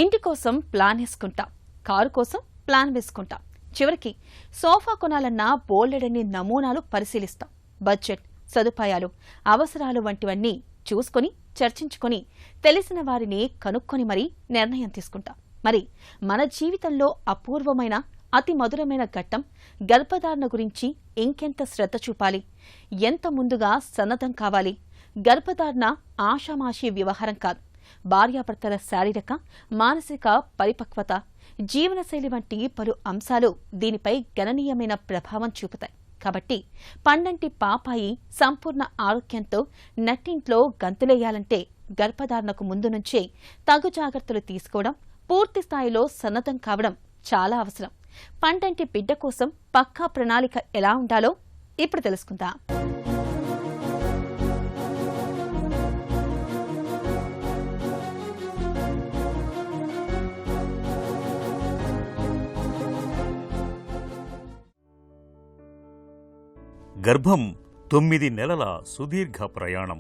ఇంటి కోసం ప్లాన్ వేసుకుంటాం, కారు కోసం ప్లాన్ వేసుకుంటాం, చివరికి సోఫా కొనాలన్నా బోలెడన్ని నమూనాలు పరిశీలిస్తాం. బడ్జెట్, సదుపాయాలు, అవసరాలు వంటివన్నీ చూసుకొని చర్చించుకొని తెలిసిన వారిని కనుక్కొని మరీ నిర్ణయం తీసుకుంటాం. మరి మన జీవితంలో అపూర్వమైన అతి మధురమైన ఘట్టం గర్భధారణ గురించి ఇంకెంత శ్రద్ధ చూపాలి, ఎంత ముందుగా సన్నద్ధం కావాలి? గర్భధారణ ఆషామాషీ వ్యవహారం కాదు. భార్యాభర్తల శారీరక, మానసిక పరిపక్వత, జీవనశైలి వంటి పలు అంశాలు దీనిపై గణనీయమైన ప్రభావం చూపుతాయి. కాబట్టి పండంటి పాపాయి సంపూర్ణ ఆరోగ్యంతో నట్టింట్లో గంతులేయాలంటే గర్భధారణకు ముందు నుంచే తగు జాగ్రత్తలు తీసుకోవడం, పూర్తి స్థాయిలో సన్నద్ధం కావడం చాలా అవసరం. పండంటి బిడ్డ కోసం పక్కా ప్రణాళిక ఎలా ఉండాలో ఇప్పుడు తెలుసుకుందాం. గర్భం 9 నెలల సుదీర్ఘ ప్రయాణం.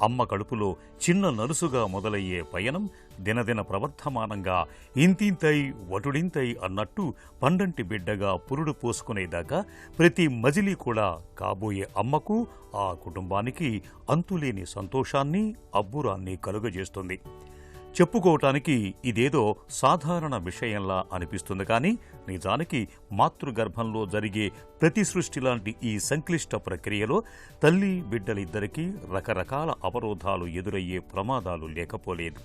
అమ్మ కడుపులో చిన్న నలుసుగా మొదలయ్యే పయనం దినదిన ప్రవర్ధమానంగా ఇంతింతై వటుడింతై అన్నట్టు పండంటి బిడ్డగా పురుడు పోసుకునేదాకా ప్రతి మజిలీ కూడా కాబోయే అమ్మకు, ఆ కుటుంబానికి అంతులేని సంతోషాన్ని, అబ్బురాన్ని కలుగజేస్తుంది. చెప్పుకోవటానికి ఇదేదో సాధారణ విషయంలా అనిపిస్తుంది, కానీ నిజానికి మాతృగర్భంలో జరిగే ప్రతి సృష్టి లాంటి ఈ సంక్లిష్ట ప్రక్రియలో తల్లి బిడ్డలిద్దరికీ రకరకాల అవరోధాలు ఎదురయ్యే ప్రమాదాలు లేకపోలేదు.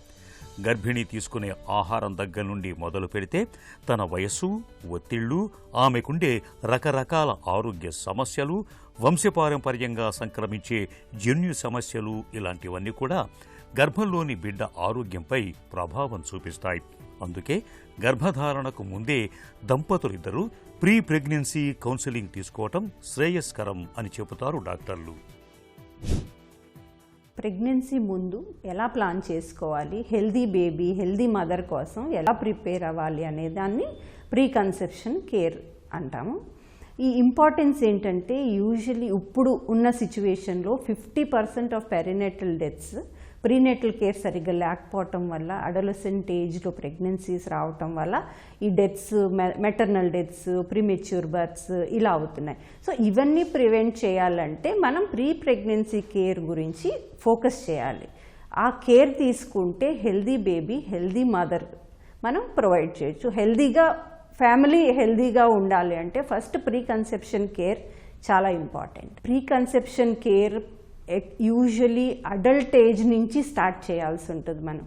గర్భిణి తీసుకునే ఆహారం దగ్గర నుండి మొదలు పెడితే తన వయస్సు, ఒత్తిళ్లు, ఆమెకుండే రకరకాల ఆరోగ్య సమస్యలు, వంశపారంపర్యంగా సంక్రమించే జన్యు సమస్యలు, ఇలాంటివన్నీ కూడా గర్భంలోని బిడ్డ ఆరోగ్యంపై ప్రభావం చూపిస్తాయి. అందుకే గర్భధారణకు ముందే దంపతులిద్దరూ ప్రీ ప్రెగ్నెన్సీ కౌన్సిలింగ్ తీసుకోవటం శ్రేయస్కరం అని చెబుతారు డాక్టర్లు. ప్రెగ్నెన్సీ ముందు ఎలా ప్లాన్ చేసుకోవాలి, హెల్దీ బేబీ, హెల్దీ మదర్ కోసం ఎలా ప్రిపేర్ అవ్వాలి అనే దాన్ని ప్రీ కన్సెప్షన్ కేర్ అంటాము. ఈ ఇంపార్టెన్స్ ఏంటంటే, యూజువలీ ఇప్పుడు ఉన్న సిచ్యువేషన్లో 50% of perinatal deaths prenatal care సరిగ్గా లేకపోవటం వల్ల, అడోలసెంట్ ఏజ్లో ప్రెగ్నెన్సీస్ రావటం వల్ల ఈ deaths, maternal deaths, premature births ఇలా అవుతున్నాయి. సో ఇవన్నీ ప్రివెంట్ చేయాలంటే మనం ప్రీ ప్రెగ్నెన్సీ కేర్ గురించి ఫోకస్ చేయాలి. ఆ కేర్ తీసుకుంటే హెల్దీ బేబీ, హెల్దీ మదర్ మనం ప్రొవైడ్ చేయొచ్చు. ఫ్యామిలీ హెల్దీగా ఉండాలి అంటే ఫస్ట్ ప్రీ కన్సెప్షన్ కేర్ చాలా important. Pre conception care usually adult age నుంచి స్టార్ట్ చేయాల్సి ఉంటుంది. మనం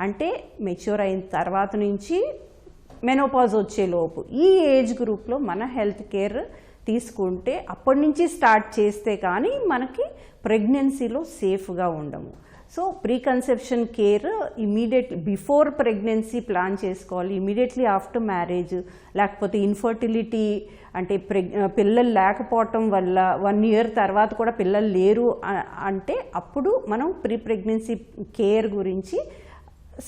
అంటే మెచ్యూర్ అయిన తర్వాత నుంచి మెనోపాజ్ వచ్చేలోపు ఈ ఏజ్ గ్రూప్లో మన హెల్త్ కేర్ తీసుకుంటే అప్పటి నుంచి స్టార్ట్ చేస్తే కానీ మనకి ప్రెగ్నెన్సీలో సేఫ్గా ఉండము. So pre conception care immediately before pregnancy plan చేసుకోవాలి. ఇమీడియట్లీ ఆఫ్టర్ మ్యారేజ్, లేకపోతే ఇన్ఫర్టిలిటీ అంటే పిల్లలు లేకపోవటం వల్ల 1 ఇయర్ తర్వాత కూడా పిల్లలు లేరు అంటే అప్పుడు మనం ప్రీ ప్రెగ్నెన్సీ కేర్ గురించి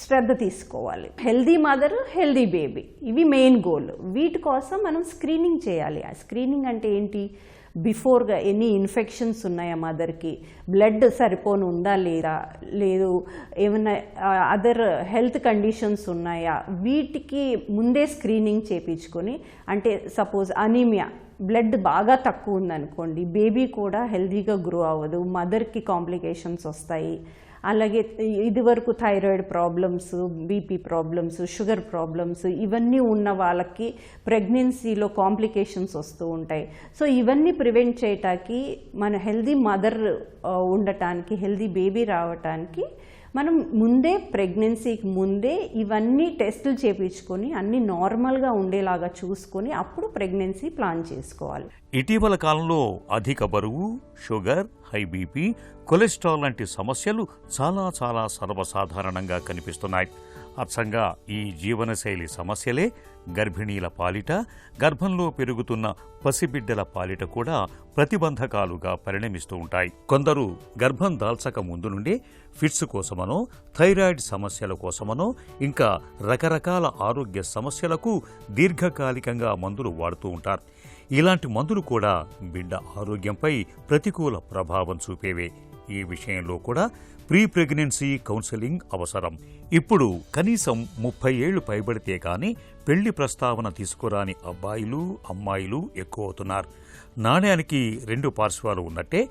శ్రద్ధ తీసుకోవాలి. హెల్దీ మదర్, హెల్దీ బేబీ ఇవి మెయిన్ గోల్. వీటి కోసం మనం స్క్రీనింగ్ చేయాలి. ఆ స్క్రీనింగ్ అంటే ఏంటి? బిఫోర్గా ఎన్ని ఇన్ఫెక్షన్స్ ఉన్నాయా మదర్కి, బ్లడ్ సరిపోను ఉందా లేదా, లేదు ఏమైనా అదర్ హెల్త్ కండిషన్స్ ఉన్నాయా, వీటికి ముందే స్క్రీనింగ్ చేయించుకొని, అంటే సపోజ్ అనీమియా, బ్లడ్ బాగా తక్కువ ఉందనుకోండి, బేబీ కూడా హెల్తీగా గ్రో అవ్వదు, మదర్కి కాంప్లికేషన్స్ వస్తాయి. అలాగే ఇదివరకు thyroid problems, BP problems, sugar problems ఇవన్నీ ఉన్న వాళ్ళకి ప్రెగ్నెన్సీలో కాంప్లికేషన్స్ వస్తూ ఉంటాయి. సో ఇవన్నీ ప్రివెంట్ చేయటానికి, మన హెల్దీ మదర్ ఉండటానికి, హెల్దీ బేబీ రావటానికి మనం ముందే ప్రెగ్నెన్సీకి ముందే ఇవన్నీ టెస్టులు చేయించుకొని అన్ని నార్మల్గా ఉండేలాగా చూసుకొని అప్పుడు ప్రెగ్నెన్సీ ప్లాన్ చేసుకోవాలి. ఇటీవల కాలంలో అధిక బరువు, షుగర్, హై బీపీ, కొలెస్ట్రాల్ లాంటి సమస్యలు చాలా చాలా సర్వసాధారణంగా కనిపిస్తున్నాయి. అచ్చంగా ఈ జీవనశైలి సమస్యలే గర్భిణీల పాలిట, గర్భంలో పెరుగుతున్న పసిబిడ్డల పాలిట కూడా ప్రతిబంధకాలుగా పరిణమిస్తూ ఉంటాయి. కొందరు గర్భం దాల్చక ముందు నుండే ఫిట్స్ కోసమనో, థైరాయిడ్ సమస్యల కోసమనో, ఇంకా రకరకాల ఆరోగ్య సమస్యలకు దీర్ఘకాలికంగా మందులు వాడుతూ ఉంటారు. ఇలాంటి మందులు కూడా బిడ్డ ఆరోగ్యంపై ప్రతికూల ప్రభావం చూపేవే. ఈ విషయంలో కూడా ప్రీ ప్రెగ్నెన్సీ కౌన్సెలింగ్ అవసరం. ఇప్పుడు కనీసం 30 ఏళ్లు పైబడితే కానీ పెళ్లి ప్రస్తావన తీసుకురాని అబ్బాయిలు అమ్మాయిలు ఎక్కువ అవుతున్నారు. నాణ్యానికి 2 పార్శ్వాలు ఉన్నట్టే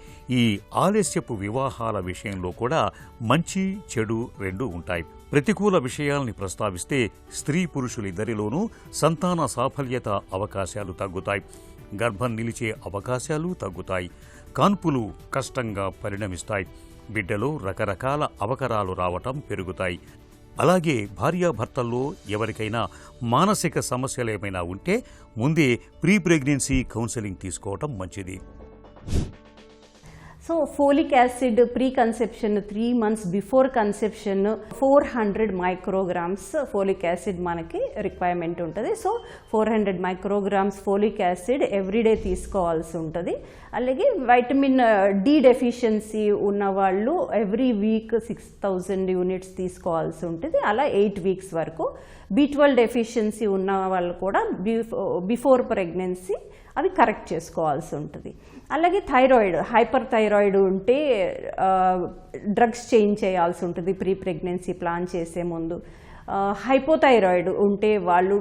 ఈ ఆలస్యపు వివాహాల విషయంలో కూడా మంచి చెడు 2 ఉంటాయి. ప్రతికూల విషయాల్ని ప్రస్తావిస్తే స్త్రీ పురుషులిద్దరిలోనూ సంతాన సాఫల్యత అవకాశాలు తగ్గుతాయి, గర్భం నిలిచే అవకాశాలు తగ్గుతాయి, కాన్పులు కష్టంగా పరిణమిస్తాయి, బిడ్డలో రకరకాల అవకరాలు రావటం పెరుగుతాయి. అలాగే భార్యాభర్తల్లో ఎవరికైనా మానసిక సమస్యలేమైనా ఉంటే ముందే ప్రీ ప్రెగ్నెన్సీ కౌన్సెలింగ్ తీసుకోవటం మంచిది. So folic acid pre conception 3 months before conception 400 micrograms folic acid మనకి రిక్వైర్మెంట్ ఉంటుంది. So 400 micrograms folic acid every day తీసుకోవాల్సి ఉంటుంది. అలాగే వైటమిన్ డి డెఫిషియన్సీ ఉన్న వాళ్ళు ఎవ్రీ వీక్ 6000 యూనిట్స్ తీసుకోవాల్సి ఉంటుంది. అలా 8 weeks వరకు. B12 డెఫిషియన్సీ ఉన్న వాళ్ళు కూడా బిఫోర్ ప్రెగ్నెన్సీ అవి కరెక్ట్ చేసుకోవాల్సి ఉంటుంది. అలాగే థైరాయిడ్, హైపర్ థైరాయిడ్ ఉంటే డ్రగ్స్ చేంజ్ చేయాల్సి ఉంటుంది ప్రీ ప్రెగ్నెన్సీ ప్లాన్ చేసే ముందు. హైపోథైరాయిడ్ ఉంటే వాళ్ళు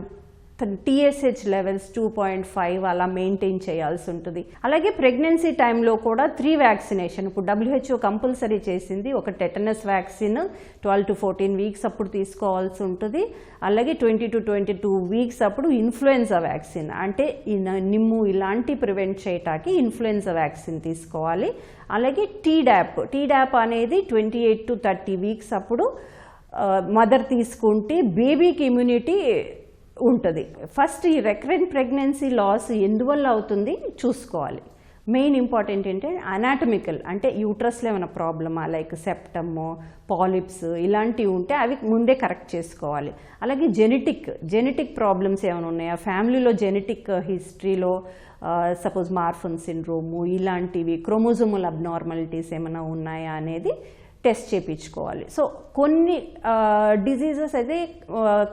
TSH లెవెల్స్ 2.5 అలా మెయింటైన్ చేయాల్సి ఉంటుంది. అలాగే ప్రెగ్నెన్సీ టైంలో కూడా 3 వ్యాక్సినేషన్ ఇప్పుడు WHO కంపల్సరీ చేసింది. ఒక టెటనస్ వ్యాక్సిన్ 12 to 14 weeks అప్పుడు తీసుకోవాల్సి ఉంటుంది. అలాగే 20 to 22 weeks అప్పుడు ఇన్ఫ్లుయెన్జా వ్యాక్సిన్, అంటే నిమ్ము ఇలాంటి ప్రివెంట్ చేయటానికి ఇన్ఫ్లుయెన్జా వ్యాక్సిన్ తీసుకోవాలి. అలాగే టీడాప్ అనేది 28 to 30 weeks అప్పుడు మదర్ తీసుకుంటే బేబీకి ఇమ్యూనిటీ ఉంటుంది. ఫస్ట్ ఈ రికరెంట్ ప్రెగ్నెన్సీ లాస్ ఎందువల్ల అవుతుంది చూసుకోవాలి. మెయిన్ ఇంపార్టెంట్ ఏంటంటే అనాటమికల్, అంటే యూట్రస్లో ఏమైనా ప్రాబ్లమా లైక్ సెప్టమ్, పాలిప్స్ ఇలాంటివి ఉంటే అవి ముందే కరెక్ట్ చేసుకోవాలి. అలాగే జెనెటిక్ ప్రాబ్లమ్స్ ఏమైనా ఉన్నాయా, ఫ్యామిలీలో జెనెటిక్ హిస్టరీలో సపోజ్ మార్ఫన్ సిండ్రోము ఇలాంటివి, క్రోమోజోమల్ అబ్నార్మాలిటీస్ ఏమైనా ఉన్నాయా అనేది టెస్ట్ చేయించుకోవాలి. సో కొన్ని డిజీజెస్ అయితే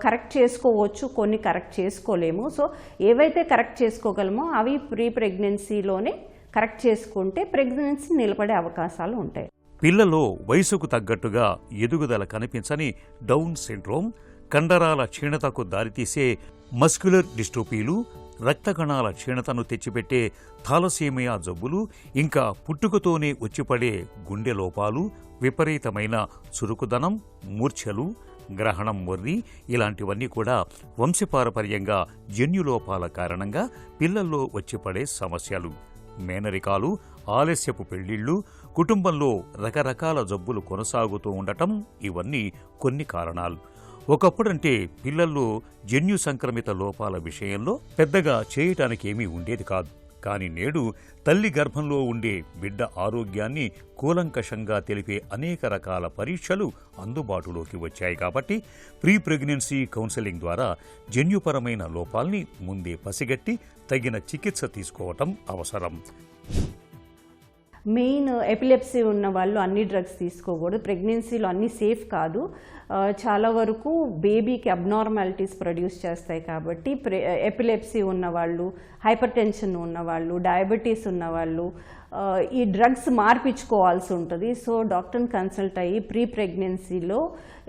కరెక్ట్ చేసుకోవచ్చు, కొన్ని కరెక్ట్ చేసుకోలేము. సో ఏవైతే కరెక్ట్ చేసుకోగలమో అవి ప్రీ ప్రెగ్నెన్సీలోనే కరెక్ట్ చేసుకుంటే ప్రెగ్నెన్సీ నిలబడే అవకాశాలు ఉంటాయి. పిల్లలో వయసుకు తగ్గట్టుగా ఎదుగుదల కనిపించని డౌన్ సిండ్రోమ్, కండరాల క్షీణతకు దారితీసే మస్క్యులర్ డిస్ట్రోఫీలు, రక్త కణాల క్షీణతను తెచ్చిపెట్టే థాలసీమియా జబ్బులు, ఇంకా పుట్టుకతోనే వచ్చిపడే గుండె లోపాలు, విపరీతమైన చురుకుదనం, మూర్ఛలు, గ్రహణం మొర్రి ఇలాంటివన్నీ కూడా వంశపారపర్యంగా జన్యులోపాల కారణంగా పిల్లల్లో వచ్చిపడే సమస్యలు. మేనరికాలు, ఆలస్యపు పెళ్లిళ్లు, కుటుంబంలో రకరకాల జబ్బులు కొనసాగుతూ ఉండటం ఇవన్నీ కొన్ని కారణాలు. ఒకప్పుడంటే పిల్లల్లో జన్యు సంక్రమిత లోపాల విషయంలో పెద్దగా చేయటానికి ఏమీ ఉండేది కాదు. కానీ నేడు తల్లి గర్భంలో ఉండే బిడ్డ ఆరోగ్యాన్ని కూలంకషంగా తెలిపే అనేక రకాల పరీక్షలు అందుబాటులోకి వచ్చాయి. కాబట్టి ప్రీ ప్రెగ్నెన్సీ కౌన్సెలింగ్ ద్వారా జన్యుపరమైన లోపాల్ని ముందే పసిగట్టి తగిన చికిత్స తీసుకోవటం అవసరం. మెయిన్ ఎపిలెప్సీ ఉన్న వాళ్ళు అన్ని డ్రగ్స్ తీసుకోకూడదు. ప్రెగ్నెన్సీలో అన్ని సేఫ్ కాదు. చాలా వరకు బేబీకి అబ్నార్మాలిటీస్ ప్రొడ్యూస్ చేస్తాయి. కాబట్టి ఎపిలెప్సీ ఉన్నవాళ్ళు, హైపర్ టెన్షన్ ఉన్నవాళ్ళు, డయాబెటీస్ ఉన్నవాళ్ళు ఈ డ్రగ్స్ మార్పించుకోవాల్సి ఉంటుంది. సో డాక్టర్ని కన్సల్ట్ అయ్యి ప్రీ ప్రెగ్నెన్సీలో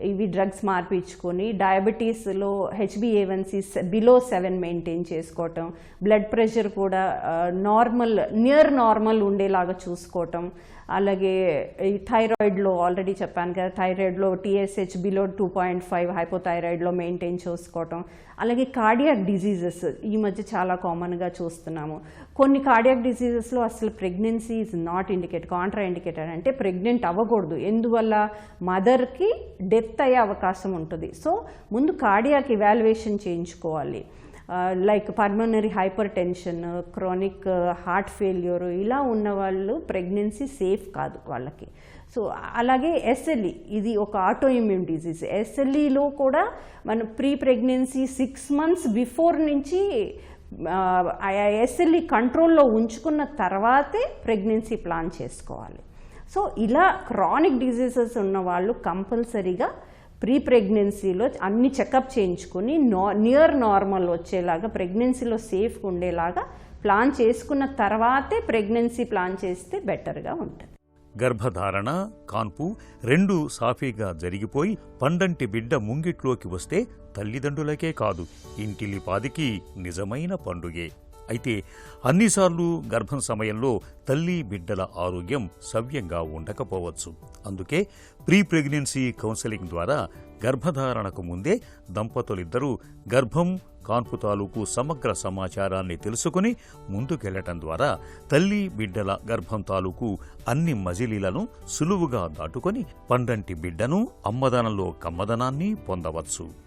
ఇవి డ్రగ్స్ మార్పించుకొని డయాబెటీస్లో HbA1c బిలో 7 మెయింటైన్ చేసుకోవటం, బ్లడ్ ప్రెషర్ కూడా నియర్ నార్మల్ ఉండేలాగా చూసుకోవటం. అలాగే ఈ థైరాయిడ్లో ఆల్రెడీ చెప్పాను కదా, థైరాయిడ్లో TSH బిలో 2.5, హైపోథైరాయిడ్లో మెయింటైన్ చేసుకోవటం. అలాగే కార్డియాక్ డిజీజెస్ ఈ మధ్య చాలా కామన్గా చూస్తున్నాము. కొన్ని కార్డియాక్ డిజీజెస్లో అసలు pregnancy is not indicated, Contra indicated, అంటే ప్రెగ్నెంట్ అవ్వకూడదు. ఎందువల్ల మదర్కి డెత్ అయ్యే అవకాశం ఉంటుంది. సో ముందు కార్డియాక్ ఇవాల్యుయేషన్ చేయించుకోవాలి. Like pulmonary hyper tension, chronic heart failure ఇలా ఉన్న వాళ్ళు ప్రెగ్నెన్సీ సేఫ్ కాదు వాళ్ళకి. సో అలాగే SLE ఇది ఒక ఆటో ఇమ్యూన్ డిజీజ్. SLEలో కూడా మనం ప్రీ ప్రెగ్నెన్సీ 6 months బిఫోర్ నుంచి SLE కంట్రోల్లో ఉంచుకున్న తర్వాతే ప్రెగ్నెన్సీ ప్లాన్ చేసుకోవాలి. సో ఇలా క్రానిక్ డిజీజెస్ ఉన్న వాళ్ళు కంపల్సరీగా ప్రీ ప్రెగ్నెన్సీలో అన్ని చెకప్ చేయించుకొని నియర్ నార్మల్ వచ్చేలాగా, ప్రెగ్నెన్సీలో సేఫ్గా ఉండేలాగా ప్లాన్ చేసుకున్న తర్వాతే ప్రెగ్నెన్సీ ప్లాన్ చేస్తే బెటర్గా ఉంటుంది. గర్భధారణ, కాన్పు రెండూ సాఫీగా జరిగిపోయి పండంటి బిడ్డ ముంగిట్లోకి వస్తే తల్లిదండ్రులకే కాదు ఇంటిలిపాదికి నిజమైన పండుగే. అయితే అన్నిసార్లు గర్భం సమయంలో తల్లి బిడ్డల ఆరోగ్యం సవ్యంగా ఉండకపోవచ్చు. అందుకే ప్రీ ప్రెగ్నెన్సీ కౌన్సెలింగ్ ద్వారా గర్భధారణకు ముందే దంపతులిద్దరూ గర్భం, కాన్పు తాలూకు సమగ్ర సమాచారాన్ని తెలుసుకుని ముందుకెళ్లటం ద్వారా తల్లి బిడ్డల గర్భం తాలూకు అన్ని మజిలీలను సులువుగా దాటుకొని పండంటి బిడ్డను, అమ్మదనంలో కమ్మదనాన్ని పొందవచ్చు.